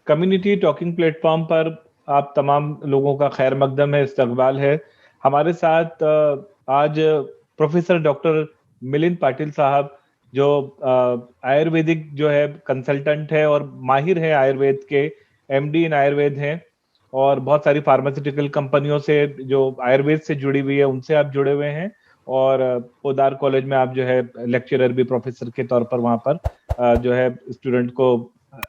Community talking platform पर आप तमाम लोगों का खैर मकदम है, इस्तकबाल है। हमारे साथ आज प्रोफेसर डॉक्टर मिलिंद पाटिल साहब, जो आयुर्वेदिक जो है कंसल्टेंट है और माहिर है आयुर्वेद के, एमडी इन आयुर्वेद हैं, और बहुत सारी फार्मास्यूटिकल कंपनियों से जो आयुर्वेद से जुड़ी हुई है उनसे आप जुड़े हुए हैं, और पोदार कॉलेज में आप जो है लेक्चरर भी, प्रोफेसर के तौर पर वहां पर जो है स्टूडेंट को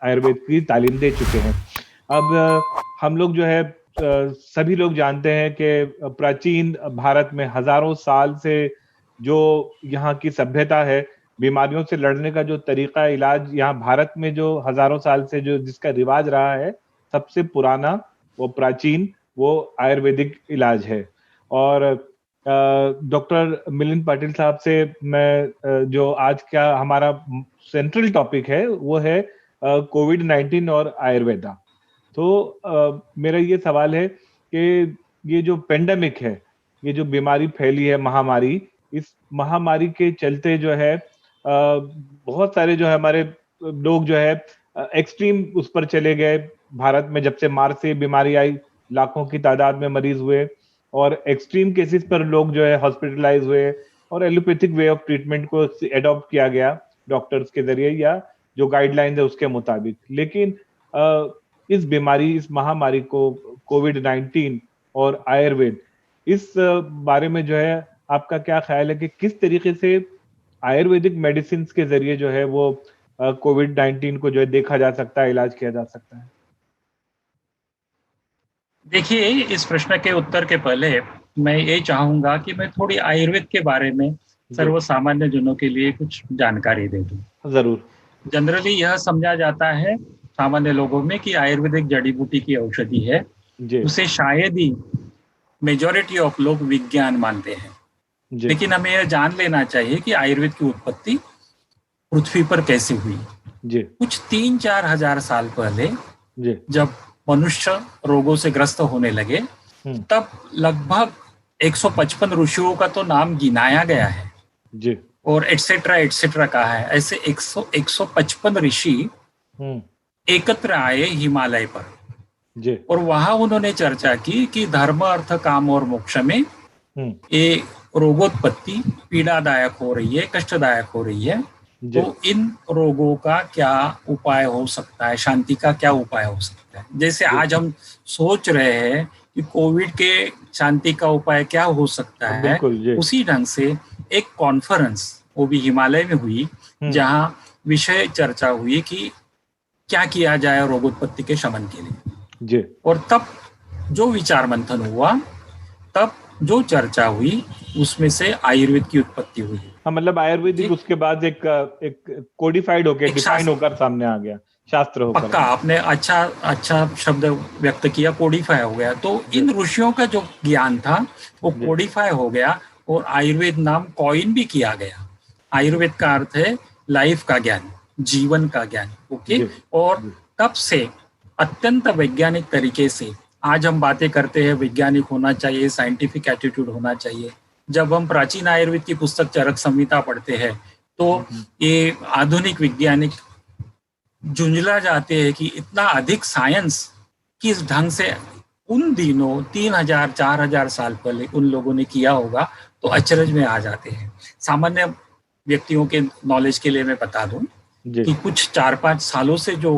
आयुर्वेद की तालीम दे चुके हैं। अब हम लोग जो है सभी लोग जानते हैं कि प्राचीन भारत में हजारों साल से जो यहाँ की सभ्यता है, बीमारियों से लड़ने का जो तरीका इलाज यहाँ भारत में जो हजारों साल से जो जिसका रिवाज रहा है, सबसे पुराना, वो प्राचीन, वो आयुर्वेदिक इलाज है। और डॉक्टर मिलिंद पाटिल साहब से मैं जो आज का हमारा सेंट्रल टॉपिक है वो है कोविड-19 और आयुर्वेदा। तो मेरा ये सवाल है कि ये जो पेंडेमिक है, ये जो बीमारी फैली है, महामारी, इस महामारी के चलते जो है बहुत सारे जो है हमारे लोग जो है एक्सट्रीम उस पर चले गए। भारत में जब से मार्च से बीमारी आई, लाखों की तादाद में मरीज हुए, और एक्सट्रीम केसेस पर लोग जो है हॉस्पिटलाइज हुए, और एलोपैथिक वे ऑफ ट्रीटमेंट को एडॉप्ट किया गया डॉक्टर्स के जरिए या जो गाइडलाइंस है उसके मुताबिक। लेकिन इस बीमारी, इस महामारी को, कोविड-19 और आयुर्वेद, इस बारे में जो है आपका क्या ख्याल है कि किस तरीके से आयुर्वेदिक मेडिसिन के जरिए जो है वो कोविड-19 को जो है देखा जा सकता है, इलाज किया जा सकता है? देखिए, इस प्रश्न के उत्तर के पहले मैं ये चाहूंगा कि मैं थोड़ी आयुर्वेद के बारे में सर्वसामान्य जनों के लिए कुछ जानकारी दे दूं। जरूर। जनरली यह समझा जाता है सामान्य लोगों में कि आयुर्वेदिक जड़ी बूटी की औषधि है, उसे शायद ही मेजॉरिटी ऑफ लोग विज्ञान मानते हैं। लेकिन हमें यह जान लेना चाहिए कि आयुर्वेद की उत्पत्ति पृथ्वी पर कैसे हुई। कुछ 3-4 हजार साल पहले जब मनुष्य रोगों से ग्रस्त होने लगे, तब लगभग 155 ऋषियों का तो नाम गिनाया गया है और एटसेट्रा एटसेट्रा कहा है। ऐसे 155 ऋषि एकत्र आए हिमालय पर, और वहां उन्होंने चर्चा की कि धर्म, अर्थ, काम और मोक्ष में ये रोगोत्पत्ति पीड़ादायक हो रही है, कष्टदायक हो रही है, तो इन रोगों का क्या उपाय हो सकता है, शांति का क्या उपाय हो सकता है। जैसे आज हम सोच रहे हैं कि कोविड के शांति का उपाय क्या हो सकता है, उसी ढंग से एक कॉन्फ्रेंस, वो भी हिमालय में हुई, जहां विषय चर्चा हुई कि क्या किया जाए रोगोत्पत्ति के शमन के लिए। और तब जो विचार मंथन हुआ, तब जो चर्चा हुई, उसमें से आयुर्वेद की उत्पत्ति हुई। हाँ, मतलब आयुर्वेदिक उसके बाद एक कोडिफाइड होकर, डिफाइन होकर सामने आ गया, शास्त्र होकर। पक्का, आपने अच्छा शब्द व्यक्त किया, कोडिफाई हो गया। तो इन ऋषियों का जो ज्ञान था वो कोडिफाई हो गया और आयुर्वेद नाम कॉइन भी किया गया। आयुर्वेद का अर्थ है लाइफ का ज्ञान, जीवन का ज्ञान। ओके। और तब से अत्यंत वैज्ञानिक तरीके से आज हम बातें करते हैं, वैज्ञानिक होना चाहिए, साइंटिफिक एटीट्यूड होना चाहिए। जब हम प्राचीन आयुर्वेद की पुस्तक चरक संहिता पढ़ते हैं, तो ये आधुनिक वैज्ञानिक झुंझला जाते हैं कि इतना अधिक साइंस किस ढंग से उन दिनों 3000-4000 साल पहले उन लोगों ने किया होगा, तो अचरज में आ जाते हैं। सामान्य व्यक्तियों के नॉलेज के लिए मैं बता दूं कि कुछ 4-5 सालों से जो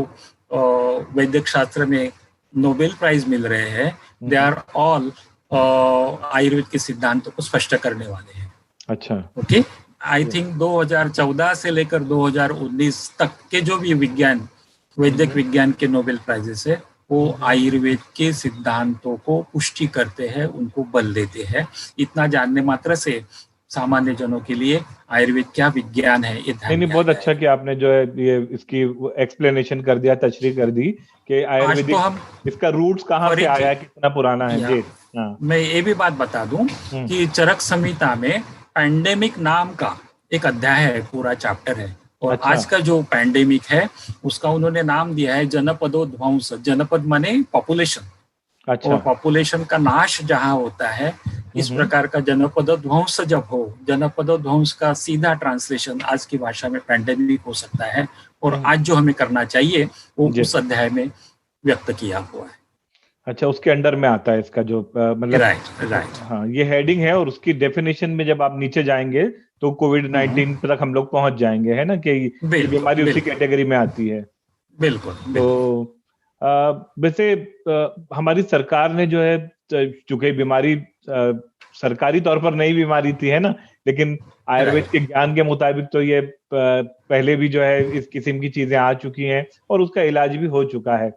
वैदिक शास्त्र में नोबेल प्राइज मिल रहे हैं, दे आर ऑल आयुर्वेद के सिद्धांतों को स्पष्ट करने वाले हैं। अच्छा, ओके। आई थिंक 2014 से लेकर 2019 तक के जो भी विज्ञान, वैदिक विज्ञान के नोबेल प्राइजेस है, वो आयुर्वेद के सिद्धांतों को पुष्टि करते हैं, उनको बल देते हैं। इतना जानने मात्र से सामान्य जनों के लिए आयुर्वेद क्या विज्ञान है ये नहीं, बहुत अच्छा कि आपने जो है ये इसकी एक्सप्लेनेशन कर दिया, तशरीह कर दी कि आयुर्वेदिक तो इसका रूट्स कहाँ से आया है, कितना पुराना है। जी हाँ। मैं ये भी बात बता दूं कि चरक संहिता में पैंडेमिक नाम का एक अध्याय है, पूरा चैप्टर है। और अच्छा। आज का जो पैंडेमिक है उसका उन्होंने नाम दिया है जनपदोध्वंस। जनपद माने पॉपुलेशन। अच्छा। और पॉपुलेशन का नाश जहां होता है, इस प्रकार का जनपदोध्वंस जब हो, जनपदोध्वंस का सीधा ट्रांसलेशन आज की भाषा में पैंडेमिक हो सकता है। और आज जो हमें करना चाहिए वो उस अध्याय में व्यक्त किया हुआ है। अच्छा, उसके अंडर में आता है इसका जो मतलब राइट। हाँ, ये हेडिंग है और उसकी डेफिनेशन में जब आप नीचे जाएंगे तो कोविड-19 तक हम लोग पहुंच जाएंगे, है ना, कि ये बीमारी उसी कैटेगरी में आती है। बिल्कुल। तो वैसे हमारी सरकार ने जो है, चूंकि बीमारी सरकारी तौर पर नई बीमारी थी, है ना, लेकिन आयुर्वेद के ज्ञान के मुताबिक तो ये पहले भी जो है इस किस्म की चीजें आ चुकी हैं और उसका इलाज भी हो चुका है।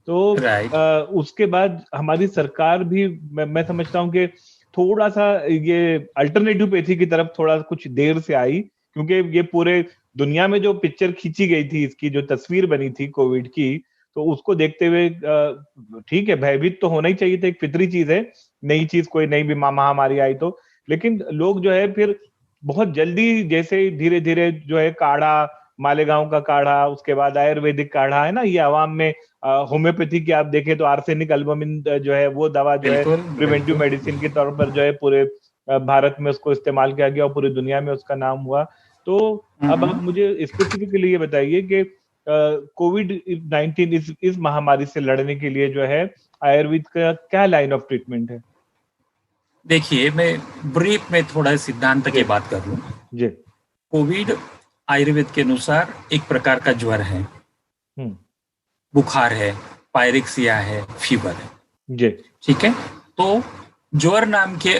तो उसके बाद हमारी सरकार भी मैं समझता हूँ कि थोड़ा सा ये अल्टरनेटिव पैथी की तरफ थोड़ा कुछ देर से आई, क्योंकि ये पूरे दुनिया में जो पिक्चर खींची गई थी, इसकी जो तस्वीर बनी थी कोविड की, तो उसको देखते हुए ठीक है, भयभीत तो होना ही चाहिए था, एक फितरी चीज है, नई चीज, कोई नई महामारी आई तो, लेकिन लोग जो है फिर बहुत जल्दी, जैसे धीरे धीरे जो है काढ़ा, मालेगांव का काढ़ा, उसके बाद आयुर्वेदिक काढ़ा, है ना, ये आवाम में होम्योपैथी की आप देखें तो आर्सेनिक एल्बुमिन जो है वो दवा जो है प्रिवेंटिव मेडिसिन के तौर पर जो है पूरे भारत में उसको इस्तेमाल किया गया और पूरी दुनिया में उसका नाम हुआ। तो अब आप मुझे स्पेसिफिकली ये बताइए कि कोविड-19 इस महामारी से लड़ने के लिए जो है आयुर्वेद का क्या लाइन ऑफ ट्रीटमेंट है? देखिए, मैं ब्रीफ में थोड़ा सिद्धांत की बात कर लूं जी। कोविड आयुर्वेद के अनुसार एक प्रकार का ज्वर है, बुखार है, पायरेक्सिया है, फीवर है जी, ठीक है। तो ज्वर नाम के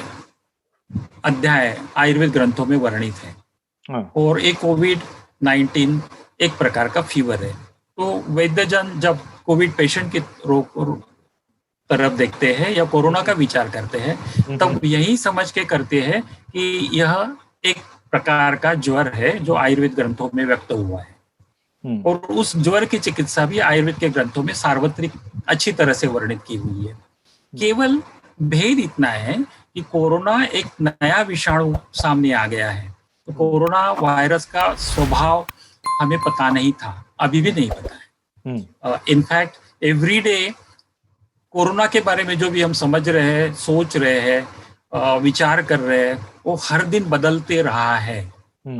अध्याय आयुर्वेद ग्रंथों में वर्णित है और एक कोविड-19 एक प्रकार का फीवर है। तो वैद्यजन जब कोविड पेशेंट के रोग तरफ देखते हैं या कोरोना का विचार करते हैं, तब यही समझ के करते हैं कि यह एक प्रकार का ज्वर है जो आयुर्वेद ग्रंथों में व्यक्त हुआ है और उस ज्वर की चिकित्सा भी आयुर्वेद के ग्रंथों में सार्वत्रिक अच्छी तरह से वर्णित की हुई है। केवल भेद इतना है कि कोरोना एक नया विषाणु सामने आ गया है, तो कोरोना वायरस का स्वभाव हमें पता नहीं था, अभी भी नहीं पता है। इनफैक्ट एवरी डे कोरोना के बारे में जो भी हम समझ रहे हैं, सोच रहे हैं, विचार कर रहे हैं, वो हर दिन बदलते रहा है।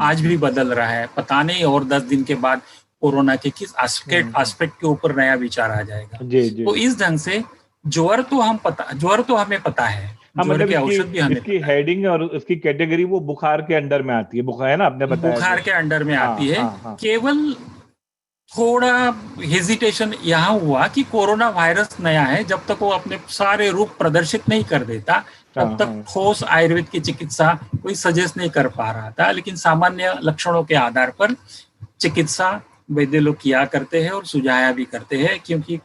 आज भी बदल रहा है, पता नहीं और 10 दिन के बाद कोरोना के किस एस्पेक्ट के ऊपर नया विचार आ जाएगा। तो इस ढंग से ज्वर तो हमें पता है, मतलब की औषध भी हमें इसकी हेडिंग और इसकी कैटेगरी वो बुखार के अंडर में आती है, बुखार है ना, आपने बताया बुखार के अंडर में आती है। केवल थोड़ा हेजिटेशन यहाँ हुआ कि कोरोना वायरस नया है, जब तक वो अपने सारे रूप प्रदर्शित नहीं कर देता तब तक ठोस आयुर्वेद की चिकित्सा कोई सजेस्ट नहीं कर पा रहा था, लेकिन सामान्य लक्षणों के आधार पर चिकित्सा वैद्य लोग किया करते हैं और सुझाया भी करते हैं, क्योंकि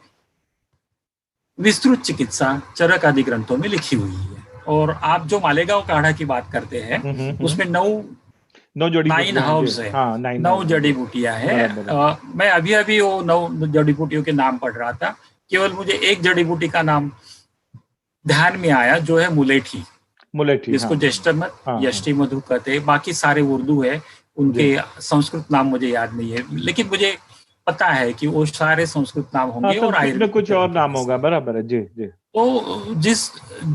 विस्तृत चिकित्सा चरक आदि ग्रंथों में लिखी हुई है। और आप जो मालेगांव काढ़ा की बात करते हैं उसमें 9 हर्ब्स है, 9 जड़ी बूटियां है। मैं अभी वो 9 जड़ी बूटियों के नाम पढ़ रहा था, केवल मुझे एक जड़ी बूटी का नाम ध्यान में आया जो है मुलेठी, जिसको ज्येष्ठमध यष्टि मधु कहते हैं। बाकी सारे उर्दू है, उनके संस्कृत नाम मुझे याद नहीं है, लेकिन मुझे पता है कि वो सारे संस्कृत नाम होंगे और आयुर्वेद कुछ और नाम होगा, बराबर है जी जी। तो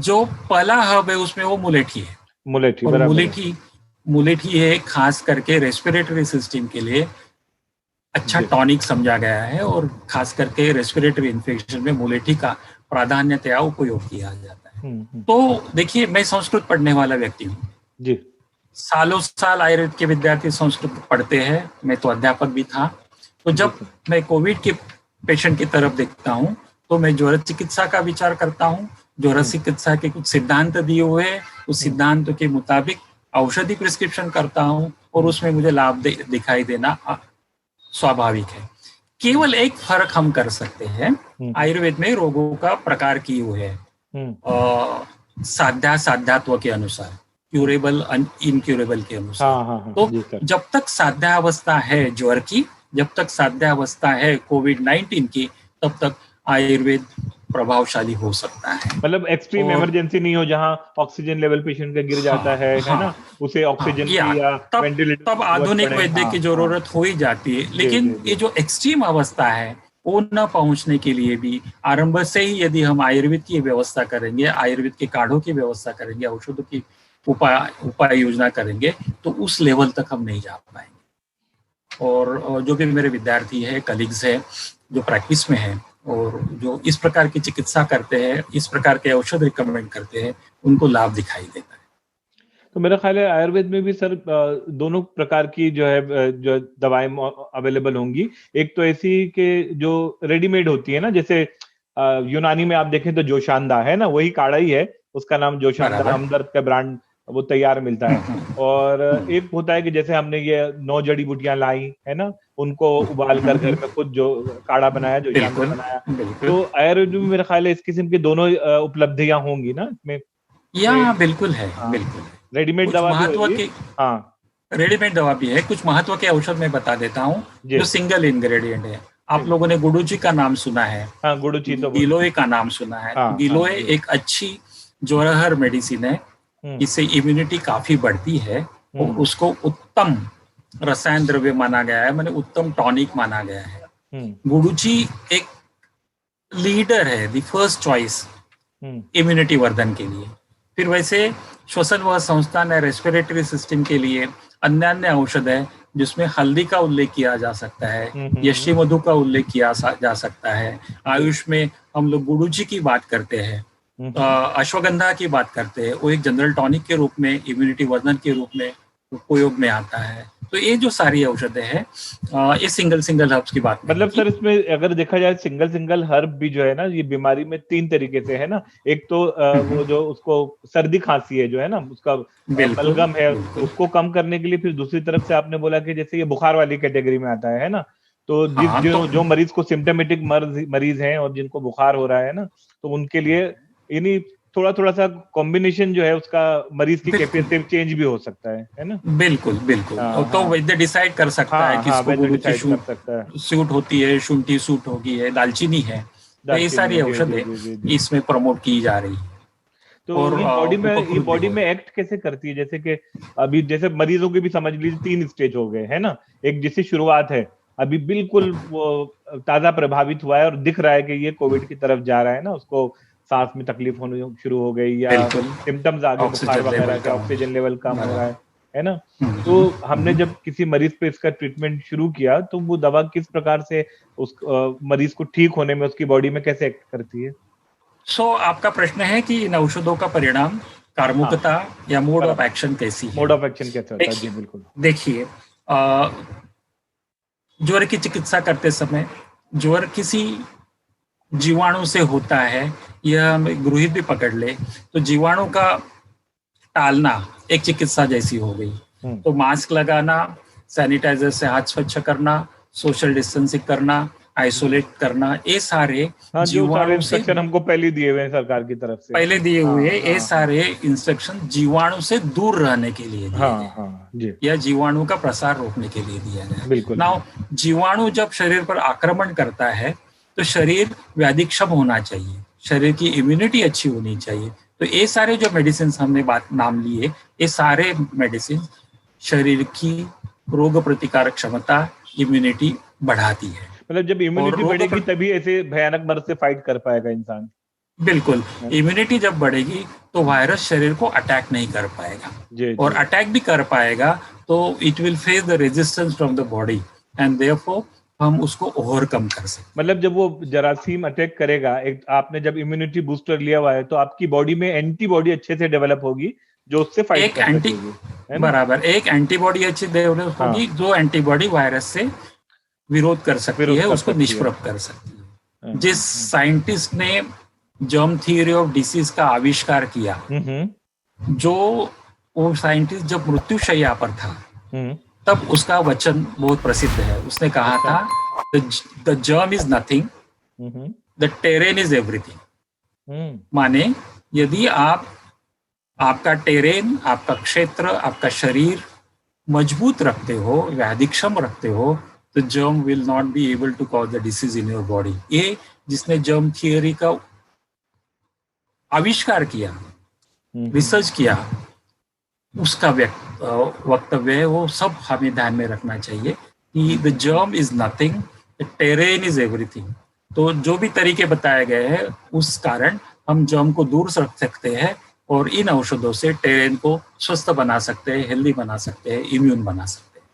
जो पहला हब है उसमें वो मुलेठी है, मुलेठी है खास करके रेस्पिरेटरी सिस्टम के लिए अच्छा टॉनिक समझा गया है और खास करके रेस्पिरेटरी इन्फेक्शन में मुलेठी का प्राधान्यतया उपयोग किया जाता है। तो देखिए, मैं संस्कृत पढ़ने वाला व्यक्ति हूँ जी, सालों साल आयुर्वेद के विद्यार्थी संस्कृत पढ़ते हैं, मैं तो अध्यापक भी था। तो जब मैं कोविड के पेशेंट की तरफ देखता हूँ तो मैं ज्वर चिकित्सा का विचार करता हूँ। ज्वर चिकित्सा के कुछ सिद्धांत दिए हुए हैं, उस सिद्धांतों के मुताबिक औषधि प्रिस्क्रिप्शन करता हूँ और उसमें मुझे लाभ दिखाई देना स्वाभाविक है। केवल एक फर्क हम कर सकते हैं, आयुर्वेद में रोगों का प्रकार किए हुए हैं साध्यात्व के अनुसार, क्यूरेबल इनक्यूरेबल के अनुसार। तो जब तक साध्यावस्था है ज्वर की, जब तक साध्यावस्था है कोविड-19 की, तब तक आयुर्वेद प्रभावशाली हो सकता है। मतलब एक्सट्रीम इमरजेंसी नहीं हो जहां ऑक्सीजन लेवल पेशेंट का गिर जाता है ना, उसे ऑक्सीजन की या वेंटिलेटर तब आधुनिक वैद्य की जरूरत हो ही जाती है। लेकिन ये जो एक्सट्रीम अवस्था है वो न पहुंचने के लिए भी आरंभ से ही यदि हम आयुर्वेद की व्यवस्था करेंगे, आयुर्वेद के काढ़ों की व्यवस्था करेंगे, औषधों की उपाय योजना करेंगे, तो उस लेवल तक हम नहीं जा पाएंगे। और जो भी मेरे विद्यार्थी है, कलीग्स है जो प्रैक्टिस में है, और जो इस प्रकार की चिकित्सा करते हैं, इस प्रकार के औषध रिकमेंड करते हैं, उनको लाभ दिखाई देता है। तो मेरा ख्याल है आयुर्वेद में भी सर दोनों प्रकार की जो है जो दवाएं अवेलेबल होंगी। एक तो ऐसी कि जो रेडीमेड होती है ना, जैसे यूनानी में आप देखें तो जोशांदा है ना, वही काढ़ा ही है, उसका नाम जोशांदा, हमदर्द का ब्रांड, वो तैयार मिलता है। और एक होता है कि जैसे हमने ये 9 जड़ी बूटियां लाई है ना, उनको उबाल कर घर में खुद जो काढ़ा बनाया, जोशांदा बनाया। तो आयुर्वेद में मेरा ख्याल है इस किस्म की दोनों उपलब्धियां होंगी ना इसमें। बिल्कुल है, बिल्कुल रेडीमेड दवा भी होती है। हाँ, रेडीमेड दवा भी है। कुछ महत्व के औषध मैं बता देता हूँ जो सिंगल इंग्रेडिएंट है। आप लोगों ने गुडुची का नाम सुना है? हाँ, गुडुची तो गिलोय का नाम सुना है? हाँ, गिलोय एक अच्छी जोरहर मेडिसिन है, इससे इम्यूनिटी काफी बढ़ती है और उसको उत्तम रसायन द्रव्य माना गया है, माने उत्तम टॉनिक माना गया है। गुडुची एक लीडर है, the first choice immunity Vardhan के लिए। फिर वैसे श्वसन व संस्थान है, रेस्पिरेटरी सिस्टम के लिए अन्य अन्य औषध है जिसमें हल्दी का उल्लेख किया जा सकता है, यष्टि मधु का उल्लेख किया जा सकता है। आयुष में हम लोग गुडुची की बात करते हैं, अश्वगंधा की बात करते हैं, वो एक जनरल टॉनिक के रूप में, इम्यूनिटी वर्धन के रूप में उपयोग में आता है। तो ये जो सारी औषधें हैं, ये सिंगल हर्ब्स की बात मतलब सर इसमें अगर देखा जाए सिंगल हर्ब भी जो है ना, ये बीमारी में 3 तरीके से है ना। एक तो वो जो उसको सर्दी खांसी है जो है ना, उसका बलगम है, उसको कम करने के लिए। फिर दूसरी तरफ से आपने बोला कि जैसे ये बुखार वाली कैटेगरी में आता है ना, तो जो मरीज को सिम्टोमेटिक मरीज हैं और जिनको बुखार हो रहा है ना, तो उनके लिए इन्हीं थोड़ा सा कॉम्बिनेशन जो है उसका मरीज की कैपेसिटी चेंज भी हो सकता है ना। बिल्कुल। तो वैद्य डिसाइड कर सकता है किसको गुडुची सूट होती है, शुंठी सूट होगी है, दालचीनी है, तो ये सारी औषधें इसमें प्रमोट की जा रही है। तो ये बॉडी में एक्ट कैसे करती है? जैसे कि अभी जैसे मरीजों की भी समझ लीजिए 3 स्टेज हो गए है ना। एक जैसी शुरुआत है, अभी बिल्कुल वो ताजा प्रभावित हुआ है और दिख रहा है कि ये कोविड की तरफ जा रहा है ना, उसको सांस में तकलीफ होने शुरू हो गई या सिम्टम्स आ गए बुखार वगैरह के, ऑक्सीजन लेवल कम हो रहा है ना। तो हमने जब किसी मरीज पे इसका ट्रीटमेंट शुरू किया तो वो दवा किस प्रकार से उस मरीज को ठीक होने में उसकी बॉडी में कैसे एक्ट करती है? आपका प्रश्न है कि इन औषधों का परिणाम, कार्मुकता या मोड ऑफ एक्शन कैसी है? मोड ऑफ एक्शन कैसा होता है? जी बिल्कुल। देखिए, ज्वर की चिकित्सा करते समय ज्वर किसी जीवाणु से होता है, यह हम गृहित भी पकड़ ले तो जीवाणु का टालना एक चिकित्सा जैसी हो गई। तो मास्क लगाना, सैनिटाइजर से हाथ स्वच्छ करना, सोशल डिस्टेंसिंग करना, आइसोलेट करना, ये सारे जीवाणु से हमको पहले दिए हुए हैं सरकार की तरफ से, पहले दिए हुए ये सारे इंस्ट्रक्शन जीवाणु से दूर रहने के लिए दिए गए या जीवाणु का प्रसार रोकने के लिए दिया गया। नाउ जीवाणु जब शरीर पर आक्रमण करता है तो शरीर व्याधिक्षम होना चाहिए, शरीर की इम्यूनिटी अच्छी होनी चाहिए। तो ये सारे जो मेडिसिन हमने नाम लिए, ये सारे मेडिसिन शरीर की रोग प्रतिकारक क्षमता, इम्यूनिटी बढ़ाती है। मतलब जब इम्यूनिटी बढ़ेगी तभी ऐसे भयानक मर्ज से फाइट कर पाएगा इंसान। बिल्कुल, इम्यूनिटी जब बढ़ेगी तो वायरस शरीर को अटैक नहीं कर पाएगा, और अटैक भी कर पाएगा तो it will face the resistance from the body and therefore हम उसको ओवरकम कर सकते। मतलब जब वो जरासीम अटैक करेगा, एक आपने जब इम्यूनिटी बूस्टर लिया हुआ है तो आपकी बॉडी में एंटीबॉडी अच्छे से डेवलप होगी जो उससे फाइट कर सकेगी। बराबर, एक एंटीबॉडी अच्छी डेवलप होगी जो एंटीबॉडी वायरस से विरोध कर सकती है, उसको निष्प्रभ कर सकती है। जिस साइंटिस्ट ने जर्म थ्योरी ऑफ डिसीज का आविष्कार किया, जो वो साइंटिस्ट जब मृत्युशैया पर था तब उसका वचन बहुत प्रसिद्ध है। उसने कहा था the germ is nothing, the terrain is everything. माने यदि आपका टेरेन, आपका क्षेत्र, आपका शरीर मजबूत रखते हो, व्याधिक्षम रखते हो, तो germ will not be able to cause the disease in your body. ये जिसने जर्म थियरी का आविष्कार किया, रिसर्च किया, उसका वक्तव्य है, वो सब हमें ध्यान में रखना चाहिए कि the germ is nothing, the terrain is everything. तो जो भी तरीके बताए गए हैं उस कारण हम जर्म को दूर रख सकते हैं और इन औषधों से टेरेन को स्वस्थ बना सकते हैं, हेल्दी बना सकते हैं, इम्यून बना सकते हैं।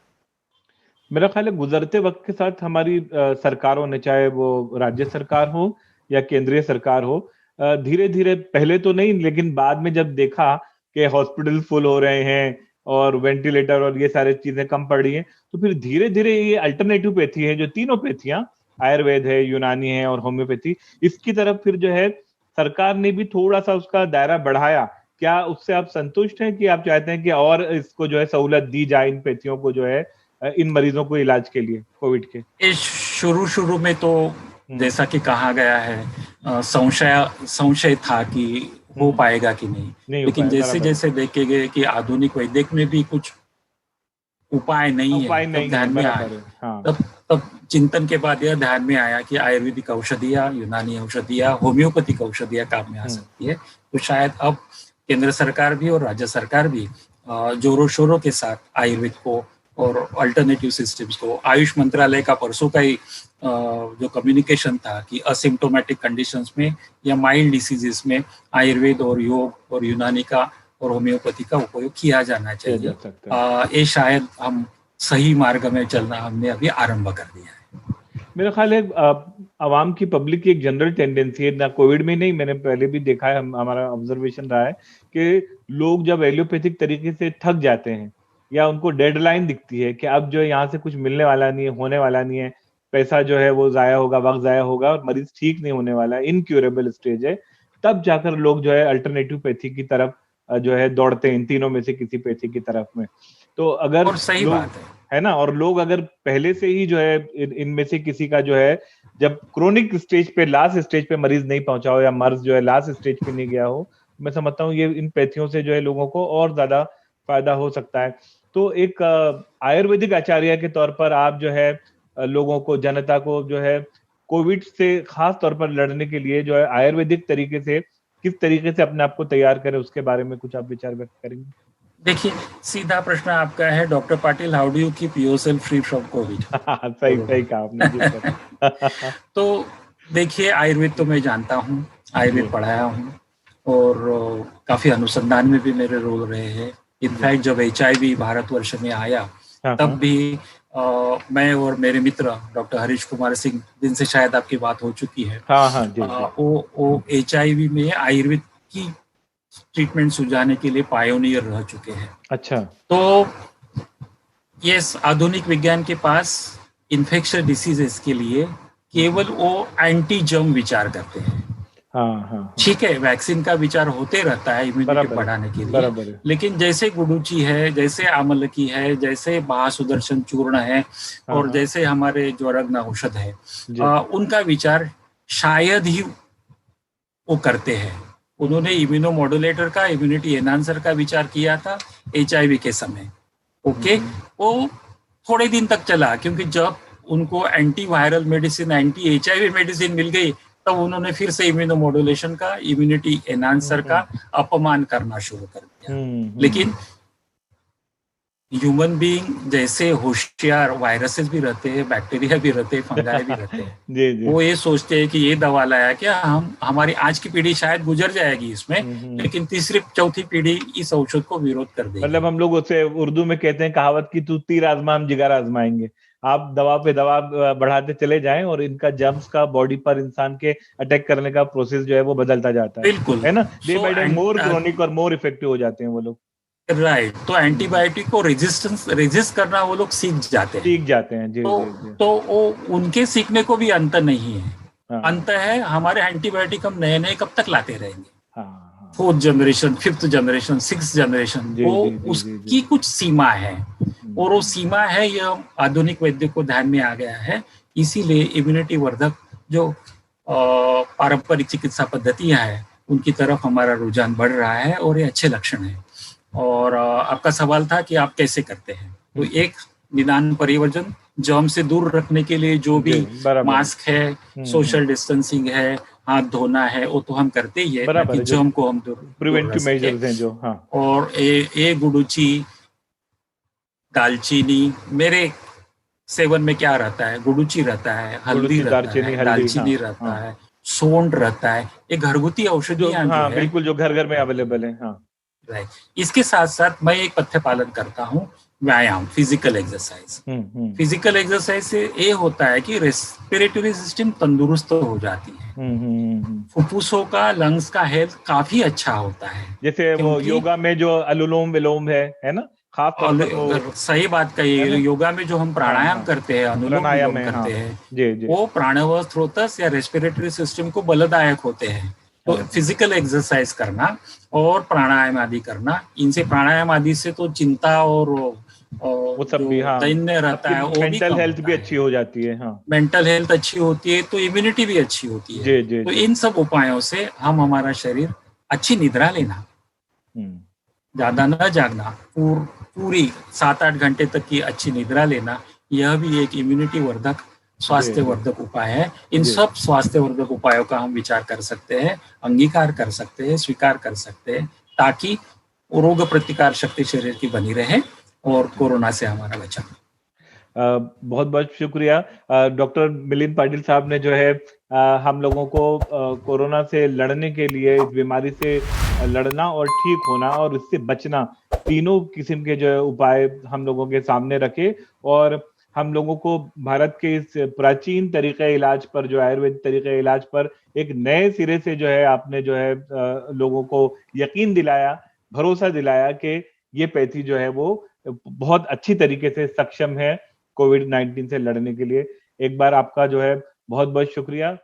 मेरा ख्याल है गुजरते वक्त के साथ हमारी सरकारों ने, चाहे वो राज्य सरकार हो या केंद्रीय सरकार हो, धीरे धीरे, पहले तो नहीं लेकिन बाद में जब देखा कि हॉस्पिटल फुल हो रहे हैं और वेंटिलेटर और ये सारी चीजें कम पड़ रही हैं, तो फिर धीरे धीरे ये अल्टरनेटिव पैथी है, जो तीनों पैथियां, आयुर्वेद है, यूनानी है और होम्योपैथी, इसकी तरफ फिर जो है सरकार ने भी थोड़ा सा उसका दायरा बढ़ाया। क्या उससे आप संतुष्ट हैं कि आप चाहते हैं कि और इसको जो है सहूलत दी जाए, इन पैथियों को जो है, इन मरीजों को इलाज के लिए कोविड के? शुरू में तो जैसा कि कहा गया है, संशय था कि हो पाएगा कि नहीं, लेकिन जैसे जैसे देखे गए कि आधुनिक वैद्यक में भी कुछ उपाय नहीं है, तब ध्यान में आया, तब चिंतन के बाद यह ध्यान में आया कि आयुर्वेदिक औषधियाँ, यूनानी औषधियाँ, होम्योपैथिक औषधियाँ काम में आ सकती है। तो शायद अब केंद्र सरकार भी और राज्य सरकार भी जोरों शोरों के साथ आयुर्वेद को और अल्टरनेटिव सिस्टम्स को, आयुष मंत्रालय का परसों का ही जो कम्युनिकेशन था कि असिम्प्टोमेटिक कंडीशंस में या माइल्ड डिसीजेस में आयुर्वेद और योग और यूनानी का और होम्योपैथी का उपयोग किया जाना चाहिए। ये शायद हम सही मार्ग में चलना हमने अभी आरंभ कर दिया है। मेरा ख्याल है आवाम की, पब्लिक की एक जनरल टेंडेंसी है, ना कोविड में नहीं, मैंने पहले भी देखा है, हमारा ऑब्जर्वेशन रहा है कि लोग जब एलोपैथिक तरीके से थक जाते हैं या उनको डेडलाइन दिखती है कि अब जो है यहाँ से कुछ मिलने वाला नहीं है, होने वाला नहीं है, पैसा जो है वो जाया होगा, वक्त जाया होगा और मरीज ठीक नहीं होने वाला है, इनक्यूरेबल स्टेज है, तब जाकर लोग जो है अल्टरनेटिव पैथी की तरफ जो है दौड़ते हैं, इन तीनों में से किसी पैथी की तरफ में। तो अगर और सही बात है ना, और लोग अगर पहले से ही जो है इनमें से किसी का जो है, जब क्रोनिक स्टेज पे, लास्ट स्टेज पे मरीज नहीं पहुंचा हो या मर्ज जो है लास्ट स्टेज पे नहीं गया हो, मैं समझता हूँ ये इन पैथियों से जो है लोगों को और ज्यादा फायदा हो सकता है। तो एक आयुर्वेदिक आचार्य के तौर पर आप जो है लोगों को, जनता को जो है कोविड से खास तौर पर लड़ने के लिए जो है आयुर्वेदिक तरीके से किस तरीके से अपने आप को तैयार करें, उसके बारे में कुछ आप विचार व्यक्त करेंगे? देखिए, सीधा प्रश्न आपका है, doctor Patil, how do you keep yourself free from Covid? सही कहा आपने। तो देखिए, आयुर्वेद तो मैं जानता हूँ, आयुर्वेद पढ़ाया हूँ और काफी अनुसंधान में भी मेरे रोल रहे हैं। इनफैक्ट जब HIV भारतवर्ष में आया तब भी मैं और मेरे मित्र डॉक्टर हरीश कुमार सिंह, जिनसे शायद आपकी बात हो चुकी है, वो HIV में आयुर्वेद की ट्रीटमेंट सुझाने के लिए पायोनियर रह चुके हैं। अच्छा। तो ये आधुनिक विज्ञान के पास इन्फेक्शियस डिसीजेस के लिए केवल वो एंटी जर्म विचार करते हैं। ठीक है, वैक्सीन का विचार होते रहता है इम्यूनिटी बढ़ाने के लिए, लेकिन जैसे गुडुची है, जैसे आमलकी है, जैसे महासुदर्शन चूर्ण है और जैसे हमारे ज्वरग्न औषध है, उनका विचार शायद ही वो करते हैं। उन्होंने इम्यूनोमॉड्यूलेटर का, इम्यूनिटी एनहांसर का विचार किया था HIV के समय। ओके, वो थोड़े दिन तक चला, क्योंकि जब उनको antiviral medicine, anti HIV medicine मिल गई, तब उन्होंने फिर से इम्यूनोमॉड्यूलेशन का, इम्यूनिटी एनहांसर का अपमान करना शुरू कर दिया। लेकिन ह्यूमन बीइंग जैसे होशियार, वायरसेस भी रहते हैं, बैक्टीरिया भी रहते हैं, फंगाई भी रहते हैं, जी। वो ये सोचते हैं कि ये दवा लाया क्या, हमारी आज की पीढ़ी शायद गुजर जाएगी इसमें, लेकिन तीसरी चौथी पीढ़ी इस औषध को विरोध कर देगी। मतलब हम लोग उसे उर्दू में कहते हैं कहावत की, तू तीर आजमा हम जिगर आजमाएंगे। आप दवा पे दवा बढ़ाते चले जाएं और इनका जर्म्स का बॉडी पर इंसान के अटैक करने का प्रोसेस जो है वो बदलता जाता है। बिल्कुल, है ना, day by day more chronic और मोर इफेक्टिव हो जाते हैं वो लोग। राइट, तो एंटीबायोटिक को रेजिस्ट करना वो लोग सीख जाते हैं। जी, तो वो उनके सीखने को भी अंत नहीं है। अंत है हमारे एंटीबायोटिक हम नए नए कब तक लाते रहेंगे। 4th generation, 5th generation, 6th generation, वो उसकी कुछ सीमा है और वो सीमा है, यह आधुनिक वैद्य को ध्यान में आ गया है। इसीलिए इम्यूनिटी वर्धक जो पारंपरिक चिकित्सा पद्धतियां हैं उनकी तरफ हमारा रुझान बढ़ रहा है और ये अच्छे लक्षण है। और आपका सवाल था कि आप कैसे करते हैं, तो एक निदान परिवर्जन, जर्म से दूर रखने के लिए जो भी मास्क है, सोशल डिस्टेंसिंग है, हाथ धोना है, वो तो हम करते ही है ताकि जर्म को हम दूर प्रिवेंटिव मेजर्स हैं जो। और ए गुडुची, दालचीनी, मेरे सेवन में क्या रहता है, गुडुची रहता है, हल्दी रहता है, दालचीनी रहता है, सोंड रहता है, ये घरगुती औषधियां बिल्कुल जो घर घर में अवेलेबल है। राइट, इसके साथ साथ मैं एक पथ्य पालन करता हूँ व्यायाम, फिजिकल एक्सरसाइज। फिजिकल एक्सरसाइज से ये होता है कि रेस्पिरेटरी सिस्टम तंदुरुस्त हो जाती है, फुफ्फुसों का, लंग्स का हेल्थ काफी अच्छा होता है। जैसे वो योगा में जो अनुलोम विलोम है ना, खास तौर पर वो सही बात कही है। योगा में जो हम प्राणायाम करते हैं, अनुलोम विलोम करते हैं, वो प्राणव स्रोतस या रेस्पिरेटरी सिस्टम को बलदायक होते हैं। तो फिजिकल एक्सरसाइज करना और प्राणायाम आदि करना, इनसे प्राणायाम आदि से तो चिंता और वो सब भी, दैन्य रहता है, वो मेंटल हेल्थ भी अच्छी हो जाती है। मेंटल हेल्थ अच्छी होती है तो इम्यूनिटी भी अच्छी होती है। तो इन सब उपायों से हम हमारा शरीर, अच्छी निद्रा लेना, ज्यादा न जागना, पूरी 7-8 घंटे तक की अच्छी निद्रा लेना, यह भी एक इम्यूनिटी वर्धक, स्वास्थ्य वर्धक उपाय है। इन सब स्वास्थ्य वर्धक उपायों का हम विचार कर सकते हैं, अंगीकार कर सकते हैं, स्वीकार कर सकते हैं, ताकि रोग प्रतिकार शक्ति शरीर की बनी रहे और कोरोना से हमारा बचाव। बहुत बहुत शुक्रिया डॉक्टर मिलिंद पाटिल साहब ने जो है हम लोगों को कोरोना से लड़ने के लिए, इस बीमारी से लड़ना और ठीक होना और इससे बचना, तीनों किस्म के जो है उपाय हम लोगों के सामने रखे और हम लोगों को भारत के इस प्राचीन तरीके इलाज पर, जो आयुर्वेद तरीके इलाज पर एक नए सिरे से जो है आपने जो है लोगों को यकीन दिलाया, भरोसा दिलाया कि ये पैथी जो है वो बहुत अच्छी तरीके से सक्षम है कोविड-19 से लड़ने के लिए। एक बार आपका जो है बहुत बहुत शुक्रिया।